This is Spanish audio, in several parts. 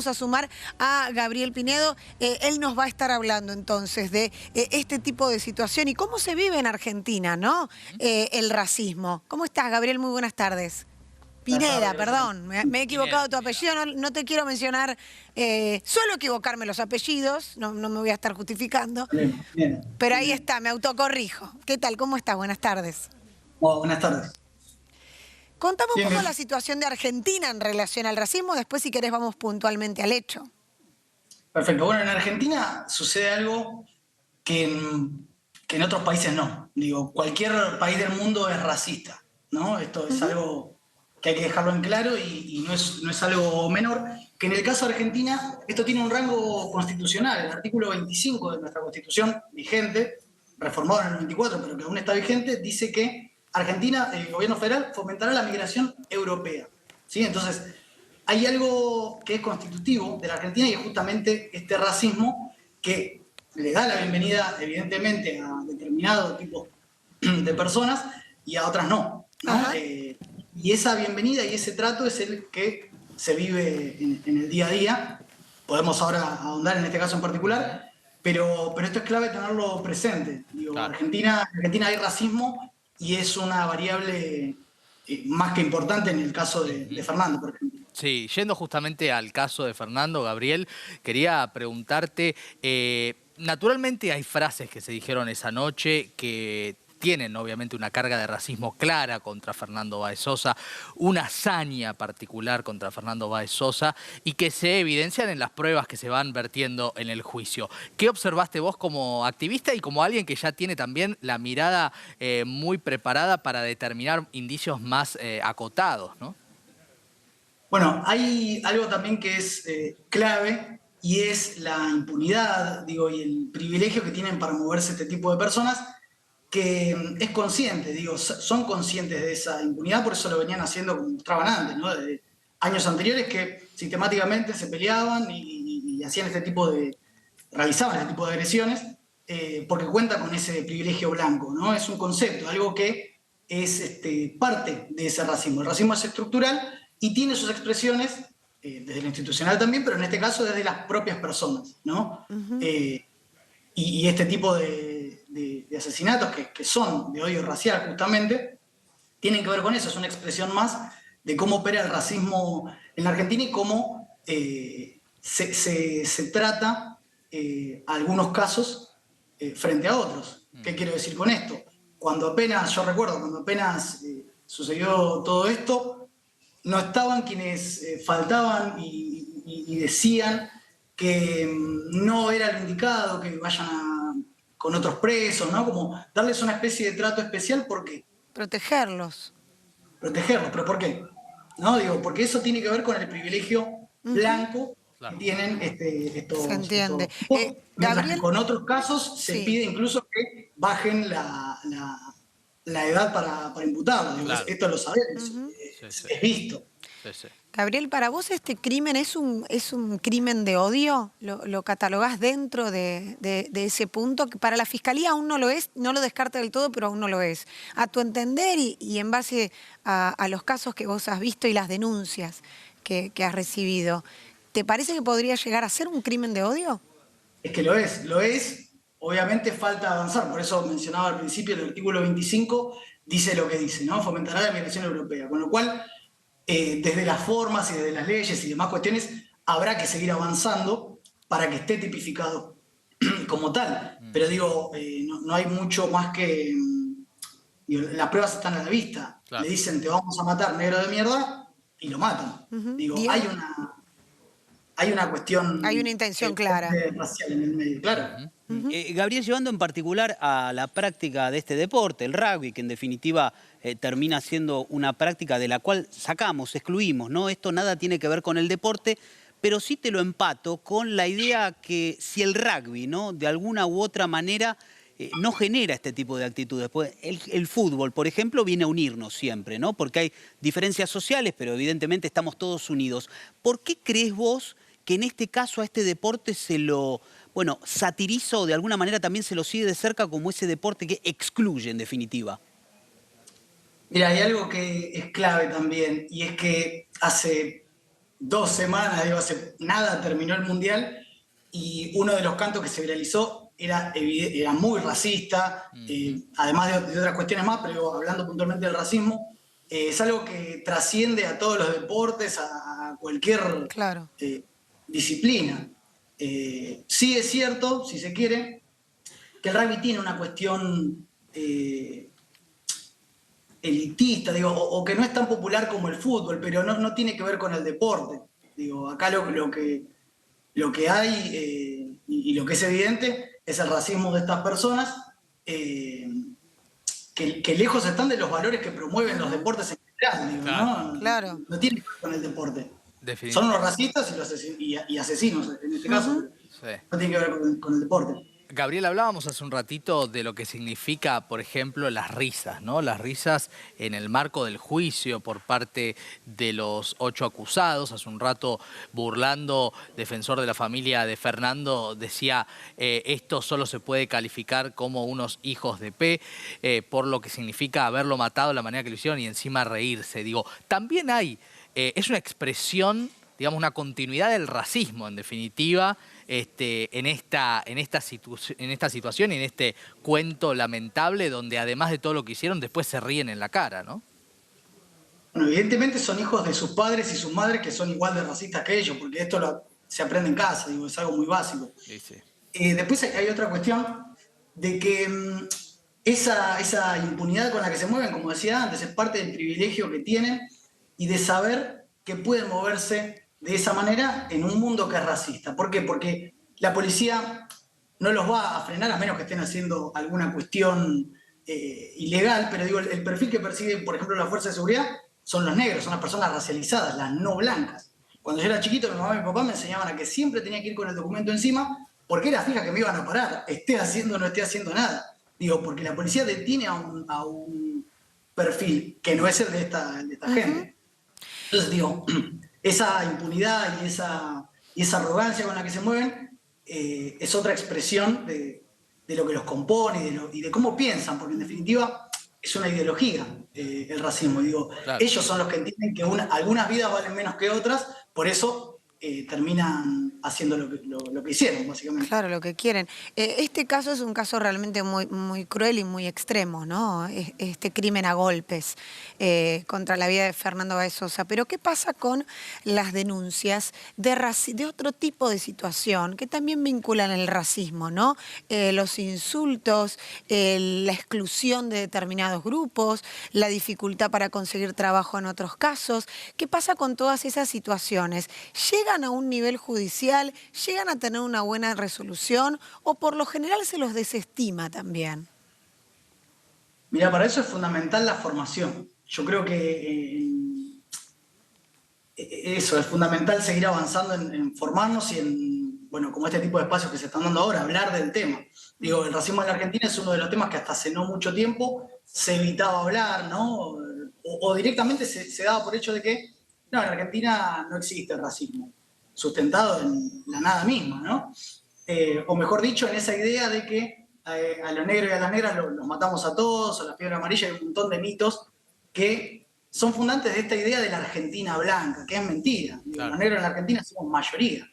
vamos a sumar a Gabriel Pinedo. Él nos va a estar hablando entonces de este tipo de situación y cómo se vive en Argentina, ¿no? El racismo. ¿Cómo estás, Gabriel? Muy buenas tardes. Pineda, perdón, me he equivocado tu apellido, no te quiero mencionar, suelo equivocarme los apellidos, no me voy a estar justificando, Bien, bien, pero ahí bien. está, me autocorrijo. ¿Qué tal? ¿Cómo estás? Buenas tardes. Oh, buenas tardes. Contame un Bien, poco bien. la situación de Argentina en relación al racismo, después si querés vamos puntualmente al hecho. Perfecto. Bueno, en Argentina sucede algo que en otros países no. Digo, cualquier país del mundo es racista, ¿no? Esto es Ujú. algo que hay que dejarlo en claro y no es algo menor. Que en el caso de Argentina, esto tiene un rango constitucional. El artículo 25 de nuestra Constitución vigente, reformado en el 94, pero que aún está vigente, dice que Argentina, el gobierno federal, fomentará la migración europea. ¿Sí? Entonces, hay algo que es constitutivo de la Argentina y es justamente este racismo que le da la bienvenida, evidentemente, a determinado tipo de personas y a otras no. Ajá. Y esa bienvenida y ese trato es el que se vive en el día a día. Podemos ahora ahondar en este caso en particular, pero esto es clave tenerlo presente. Digo, Claro. en Argentina hay racismo y es una variable más que importante en el caso de Fernando, por ejemplo. Sí, yendo justamente al caso de Fernando, Gabriel, quería preguntarte, naturalmente hay frases que se dijeron esa noche que tienen obviamente una carga de racismo clara contra Fernando Báez Sosa, una hazaña particular contra Fernando Báez Sosa y que se evidencian en las pruebas que se van vertiendo en el juicio. ¿Qué observaste vos como activista y como alguien que ya tiene también la mirada muy preparada para determinar indicios más acotados, ¿no? Bueno, hay algo también que es clave y es la impunidad, digo, y el privilegio que tienen para moverse este tipo de personas, que es consciente, digo, son conscientes de esa impunidad, por eso lo venían haciendo como mostraban antes, ¿no? Desde años anteriores que sistemáticamente se peleaban y hacían realizaban este tipo de agresiones, porque cuenta con ese privilegio blanco, ¿no? Es un concepto, algo que es parte de ese racismo. El racismo es estructural y tiene sus expresiones desde lo institucional también, pero en este caso desde las propias personas, ¿no? Ujú. Y este tipo de asesinatos que son de odio racial justamente, tienen que ver con eso, es una expresión más de cómo opera el racismo en la Argentina y cómo se trata algunos casos frente a otros. ¿Qué quiero decir con esto? Yo recuerdo, cuando apenas sucedió todo esto, no estaban quienes faltaban y decían que no era lo indicado, que vayan con otros presos, ¿no? Como darles una especie de trato especial porque Protegerlos. protegerlos, pero ¿por qué? ¿No? Digo, porque eso tiene que ver con el privilegio Ujú. blanco que Claro. tienen Se entiende. estos tipos, mientras que Gabriel, con otros casos se sí. pide incluso que bajen la edad para imputarlo. Digo, Claro. esto lo sabemos, Ujú. Sí, sí, es visto. sí, sí. Gabriel, ¿para vos este crimen es un crimen de odio? ¿Lo catalogás dentro de ese punto? Que para la Fiscalía aún no lo es, no lo descarta del todo, pero aún no lo es. A tu entender y en base a los casos que vos has visto y las denuncias que has recibido, ¿te parece que podría llegar a ser un crimen de odio? Es que lo es. Obviamente falta avanzar, por eso mencionaba al principio el artículo 25 dice lo que dice, ¿no? Fomentará la migración europea, con lo cual desde las formas y desde las leyes y demás cuestiones habrá que seguir avanzando para que esté tipificado como tal. Pero digo, no hay mucho más que... digo, las pruebas están a la vista. Le Claro. dicen, te vamos a matar, negro de mierda, y lo matan. Ujú. Digo, hay una Hay una cuestión intención clara. racial en el medio, claro. Ujú. Gabriel, llevando en particular a la práctica de este deporte, el rugby, que en definitiva termina siendo una práctica de la cual sacamos, excluimos, ¿no? Esto nada tiene que ver con el deporte, pero sí te lo empato con la idea que si el rugby, ¿no? De alguna u otra manera no genera este tipo de actitudes. Pues el fútbol, por ejemplo, viene a unirnos siempre, ¿no? Porque hay diferencias sociales, pero evidentemente estamos todos unidos. ¿Por qué crees vos que en este caso a este deporte se lo, bueno, satiriza o de alguna manera también se lo sigue de cerca como ese deporte que excluye en definitiva? Mira, hay algo que es clave también, y es que hace 2 semanas, digo, hace nada terminó el Mundial, y uno de los cantos que se viralizó era muy racista, además de otras cuestiones más, pero hablando puntualmente del racismo, es algo que trasciende a todos los deportes, a cualquier Claro. disciplina. Sí es cierto, si se quiere, que el rugby tiene una cuestión elitista, digo, o que no es tan popular como el fútbol, pero no tiene que ver con el deporte. Digo, acá lo que hay y lo que es evidente es el racismo de estas personas, que lejos están de los valores que promueven los deportes en general, digo, ¿no? Claro. No tiene que ver con el deporte. Definitivamente. Son unos racistas y asesinos, en este caso, pero no tiene que ver con el deporte. Gabriel, hablábamos hace un ratito de lo que significa, por ejemplo, las risas, ¿no? Las risas en el marco del juicio por parte de los 8 acusados. Hace un rato, burlando, defensor de la familia de Fernando, decía, esto solo se puede calificar como unos hijos de P, por lo que significa haberlo matado de la manera que lo hicieron y encima reírse. Digo, también hay, es una expresión, digamos, una continuidad del racismo, en definitiva, en esta situación y en este cuento lamentable donde además de todo lo que hicieron, después se ríen en la cara, ¿no? Bueno, evidentemente son hijos de sus padres y sus madres que son igual de racistas que ellos, porque esto se aprende en casa, digo, es algo muy básico. Sí, sí. Después hay otra cuestión de que esa impunidad con la que se mueven, como decía antes, es parte del privilegio que tienen y de saber que pueden moverse de esa manera en un mundo que es racista. ¿Por qué? Porque la policía no los va a frenar a menos que estén haciendo alguna cuestión ilegal, pero digo, el perfil que persiguen, por ejemplo, la fuerza de seguridad son los negros, son las personas racializadas, las no blancas. Cuando yo era chiquito, mi mamá y mi papá me enseñaban a que siempre tenía que ir con el documento encima, porque era fija que me iban a parar, esté haciendo o no esté haciendo nada. Digo, porque la policía detiene a un perfil que no es el de esta gente. Entonces, digo, esa impunidad y esa arrogancia con la que se mueven es otra expresión de lo que los compone y de cómo piensan, porque en definitiva es una ideología el racismo. Digo, claro. Ellos son los que entienden que algunas vidas valen menos que otras, por eso terminan haciendo lo que hicieron, básicamente. Claro, lo que quieren. Este caso es un caso realmente muy, muy cruel y muy extremo, ¿no? Este crimen a golpes contra la vida de Fernando Báez Sosa. Pero ¿qué pasa con las denuncias de otro tipo de situación que también vinculan el racismo, ¿no? Los insultos, la exclusión de determinados grupos, la dificultad para conseguir trabajo en otros casos. ¿Qué pasa con todas esas situaciones? ¿Llegan a un nivel judicial? ¿Llegan a tener una buena resolución? ¿O por lo general se los desestima también? Mira, para eso es fundamental la formación. Yo creo que eso, es fundamental seguir avanzando en formarnos y en, bueno, como este tipo de espacios que se están dando ahora, hablar del tema. Digo, el racismo en la Argentina es uno de los temas que hasta hace no mucho tiempo se evitaba hablar, ¿no? O directamente se daba por hecho de que, no, en Argentina no existe el racismo, sustentado en la nada misma, ¿no? O mejor dicho, en esa idea de que a los negros y a las negras los matamos a todos, a la fiebre amarilla, hay un montón de mitos que son fundantes de esta idea de la Argentina blanca, que es mentira. Digo, claro. Los negros en la Argentina somos mayoría,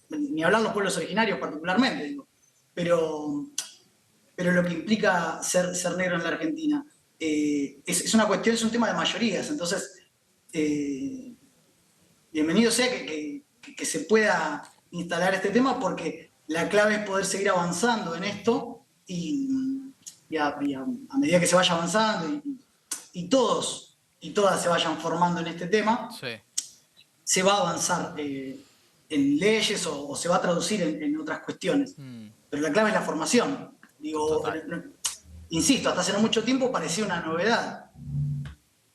ni hablar los pueblos originarios particularmente, digo. Pero lo que implica ser negro en la Argentina es una cuestión, es un tema de mayorías, entonces bienvenido sea que se pueda instalar este tema, porque la clave es poder seguir avanzando en esto y a medida que se vaya avanzando y todos y todas se vayan formando en este tema, sí, se va a avanzar en leyes o se va a traducir en otras cuestiones. Pero la clave es la formación. Digo, insisto, hasta hace no mucho tiempo parecía una novedad.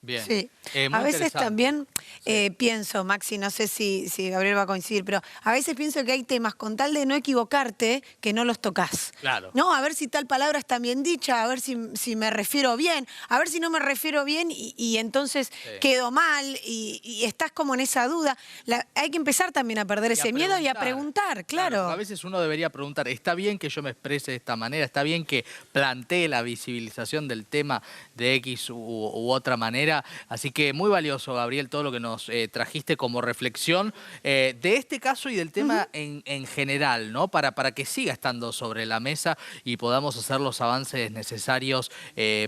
Bien. Sí. A veces también pienso, Maxi, no sé si Gabriel va a coincidir, pero a veces pienso que hay temas con tal de no equivocarte que no los tocas. Claro. No, a ver si tal palabra está bien dicha, a ver si me refiero bien, a ver si no me refiero bien y entonces quedo mal y estás como en esa duda. Hay que empezar también a perder ese miedo y a preguntar, claro. A veces uno debería preguntar, ¿está bien que yo me exprese de esta manera? ¿Está bien que plantee la visibilización del tema de X u otra manera? manera. Así que muy valioso, Gabriel, todo lo que nos trajiste como reflexión de este caso y del tema en general, ¿no? Para que siga estando sobre la mesa y podamos hacer los avances necesarios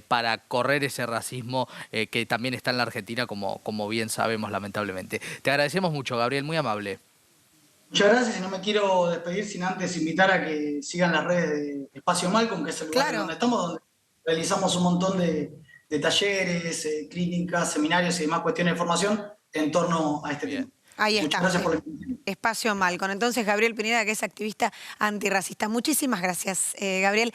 para correr ese racismo que también está en la Argentina, como bien sabemos, lamentablemente. Te agradecemos mucho, Gabriel, muy amable. Muchas gracias y no me quiero despedir sin antes invitar a que sigan las redes de Espacio Malcolm, que es el lugar Claro. en donde estamos, donde realizamos un montón de talleres, clínicas, seminarios y demás cuestiones de formación en torno a este Bien. tema. Ahí Muchas está. gracias por la invitación. Espacio Malcolm. Entonces, Gabriel Pineda, que es activista antirracista. Muchísimas gracias, Gabriel.